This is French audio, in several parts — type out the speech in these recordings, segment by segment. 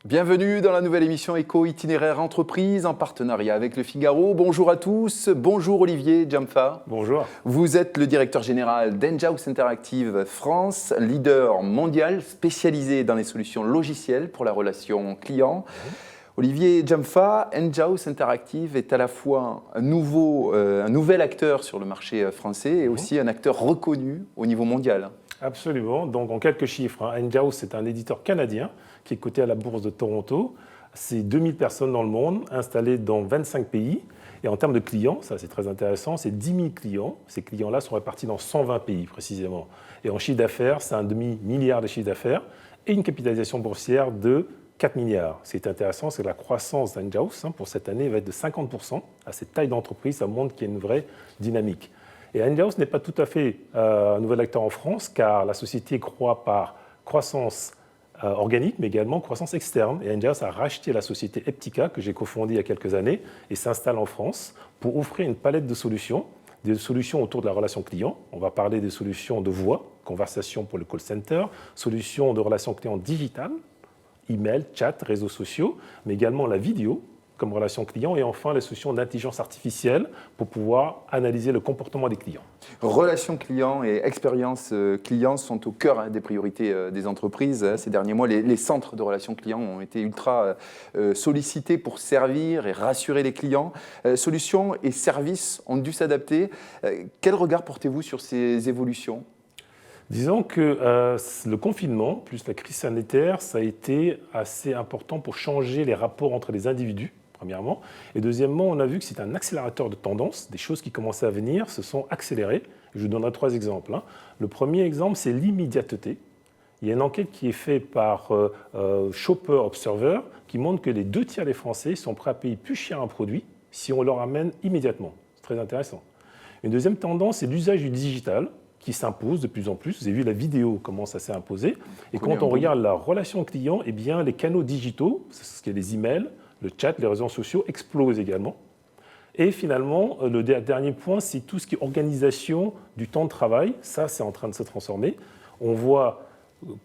Bienvenue dans la nouvelle émission Éco-Itinéraire Entreprise en partenariat avec Le Figaro. Bonjour à tous, bonjour Olivier Djamfa. Bonjour. Vous êtes le directeur général d'Enghouse Interactive France, leader mondial spécialisé dans les solutions logicielles pour la relation client. Olivier Djamfa, Enghouse Interactive est à la fois un nouvel acteur sur le marché français et aussi un acteur reconnu au niveau mondial. Absolument. Donc, en quelques chiffres, Enghouse, c'est un éditeur canadien qui est coté à la bourse de Toronto. C'est 2000 personnes dans le monde, installées dans 25 pays. Et en termes de clients, ça c'est très intéressant, c'est 10 000 clients. Ces clients-là sont répartis dans 120 pays précisément. Et en chiffre d'affaires, c'est un demi-milliard de chiffre d'affaires et une capitalisation boursière de 4 milliards. Ce qui est intéressant, c'est que la croissance d'Enghouse pour cette année va être de 50%. À cette taille d'entreprise, ça montre qu'il y a une vraie dynamique. Et Enghouse n'est pas tout à fait un nouvel acteur en France, car la société croît par croissance organique, mais également croissance externe. Et Enghouse a racheté la société Eptica, que j'ai cofondée il y a quelques années, et s'installe en France pour offrir une palette de solutions, des solutions autour de la relation client. On va parler des solutions de voix, conversation pour le call center, solutions de relation client digitale, email, chat, réseaux sociaux, mais également la vidéo comme relation client, et enfin les solutions d'intelligence artificielle pour pouvoir analyser le comportement des clients. Relations clients et expérience client sont au cœur des priorités des entreprises. Ces derniers mois, les centres de relations clients ont été ultra sollicités pour servir et rassurer les clients. Solutions et services ont dû s'adapter. Quel regard portez-vous sur ces évolutions ? Disons que le confinement, plus la crise sanitaire, ça a été assez important pour changer les rapports entre les individus, premièrement. Et deuxièmement, on a vu que c'est un accélérateur de tendance. Des choses qui commençaient à venir se sont accélérées. Je vous donnerai 3 exemples. Le premier exemple, c'est l'immédiateté. Il y a une enquête qui est faite par Shopper Observer qui montre que les 2 tiers des Français sont prêts à payer plus cher un produit si on leur amène immédiatement. C'est très intéressant. Une deuxième tendance, c'est l'usage du digital, qui s'impose de plus en plus. Vous avez vu, la vidéo commence à s'imposer. Et quand on regarde la relation client, eh bien, les canaux digitaux, ce qui est les emails, le chat, les réseaux sociaux, explosent également. Et finalement, le dernier point, c'est tout ce qui est organisation du temps de travail. Ça, c'est en train de se transformer. On voit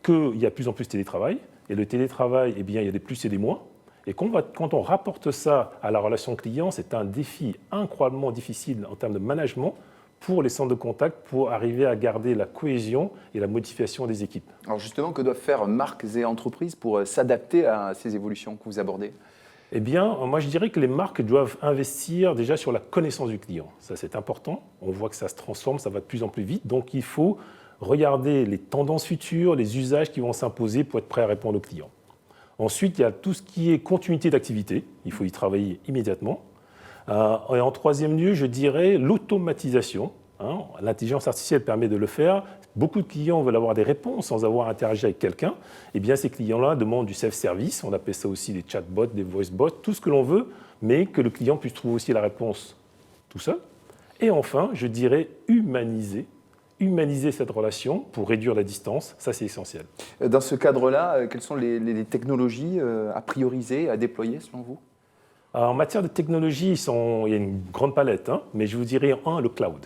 qu'il y a de plus en plus de télétravail. Et le télétravail, eh bien, il y a des plus et des moins. Et quand on rapporte ça à la relation client, c'est un défi incroyablement difficile en termes de management pour les centres de contact, pour arriver à garder la cohésion et la motivation des équipes. Alors justement, que doivent faire marques et entreprises pour s'adapter à ces évolutions que vous abordez ? Eh bien, moi je dirais que les marques doivent investir déjà sur la connaissance du client. Ça c'est important, on voit que ça se transforme, ça va de plus en plus vite, donc il faut regarder les tendances futures, les usages qui vont s'imposer pour être prêt à répondre aux clients. Ensuite, il y a tout ce qui est continuité d'activité, il faut y travailler immédiatement. Et en troisième lieu, je dirais l'automatisation. L'intelligence artificielle permet de le faire. Beaucoup de clients veulent avoir des réponses sans avoir interagi avec quelqu'un. Eh bien, ces clients-là demandent du self-service. On appelle ça aussi des chatbots, des voicebots, tout ce que l'on veut, mais que le client puisse trouver aussi la réponse tout seul. Et enfin, je dirais humaniser cette relation pour réduire la distance. Ça, c'est essentiel. Dans ce cadre-là, quelles sont les technologies à prioriser, à déployer selon vous ? En matière de technologie, il y a une grande palette, mais je vous dirais le cloud.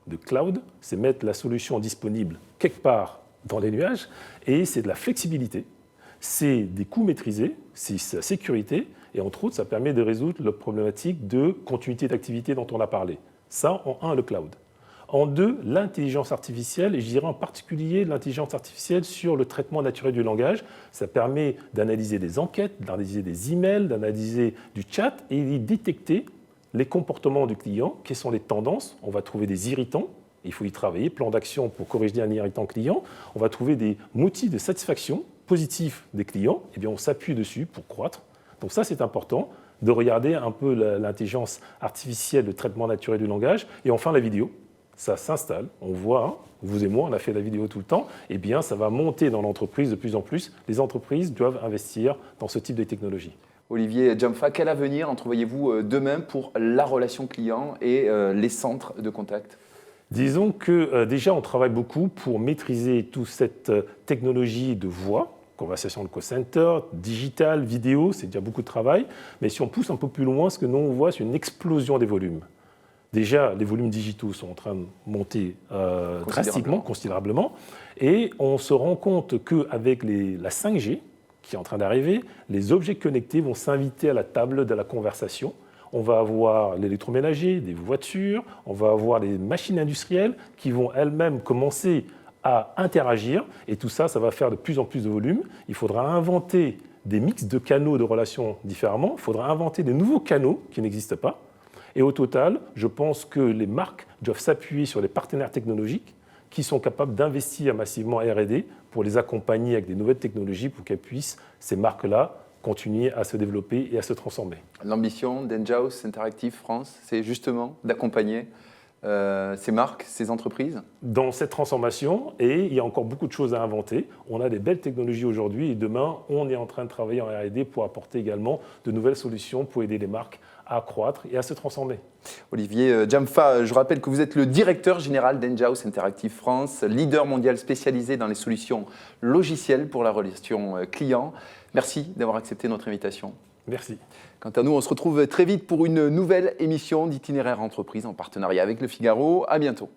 Le cloud, c'est mettre la solution disponible quelque part dans les nuages, et c'est de la flexibilité, c'est des coûts maîtrisés, c'est la sécurité, et entre autres, ça permet de résoudre la problématique de continuité d'activité dont on a parlé. Ça, en le cloud. En 2, l'intelligence artificielle, et je dirais en particulier l'intelligence artificielle sur le traitement naturel du langage. Ça permet d'analyser des enquêtes, d'analyser des emails, d'analyser du chat et de détecter les comportements du client, quelles sont les tendances. On va trouver des irritants, il faut y travailler, plan d'action pour corriger un irritant client. On va trouver des motifs de satisfaction positifs des clients, et bien on s'appuie dessus pour croître. Donc ça, c'est important de regarder un peu l'intelligence artificielle, le traitement naturel du langage. Et enfin, la vidéo. Ça s'installe, on voit, vous et moi, on a fait la vidéo tout le temps, eh bien ça va monter dans l'entreprise de plus en plus. Les entreprises doivent investir dans ce type de technologie. Olivier Djamfa, quel avenir entrevoyez-vous demain pour la relation client et les centres de contact ? Disons que déjà on travaille beaucoup pour maîtriser toute cette technologie de voix, conversation de call center, digital, vidéo, c'est déjà beaucoup de travail. Mais si on pousse un peu plus loin, ce que nous on voit, c'est une explosion des volumes. Déjà, les volumes digitaux sont en train de monter drastiquement, considérablement, et on se rend compte qu'avec la 5G, qui est en train d'arriver, les objets connectés vont s'inviter à la table de la conversation. On va avoir l'électroménager, des voitures, on va avoir les machines industrielles qui vont elles-mêmes commencer à interagir. Et tout ça, ça va faire de plus en plus de volume. Il faudra inventer des mix de canaux de relations différemment. Il faudra inventer des nouveaux canaux qui n'existent pas. Et au total, je pense que les marques doivent s'appuyer sur les partenaires technologiques qui sont capables d'investir massivement en R&D pour les accompagner avec des nouvelles technologies pour qu'elles puissent, ces marques-là, continuer à se développer et à se transformer. L'ambition d'Enghouse Interactive France, c'est justement d'accompagner ces marques, ces entreprises? Dans cette transformation, et il y a encore beaucoup de choses à inventer. On a des belles technologies aujourd'hui et demain, on est en train de travailler en R&D pour apporter également de nouvelles solutions pour aider les marques à croître et à se transformer. Olivier Djamfa, je rappelle que vous êtes le directeur général d'Enghouse Interactive France, leader mondial spécialisé dans les solutions logicielles pour la relation client. Merci d'avoir accepté notre invitation. Merci. Quant à nous, on se retrouve très vite pour une nouvelle émission d'Itinéraire Entreprise en partenariat avec Le Figaro. À bientôt.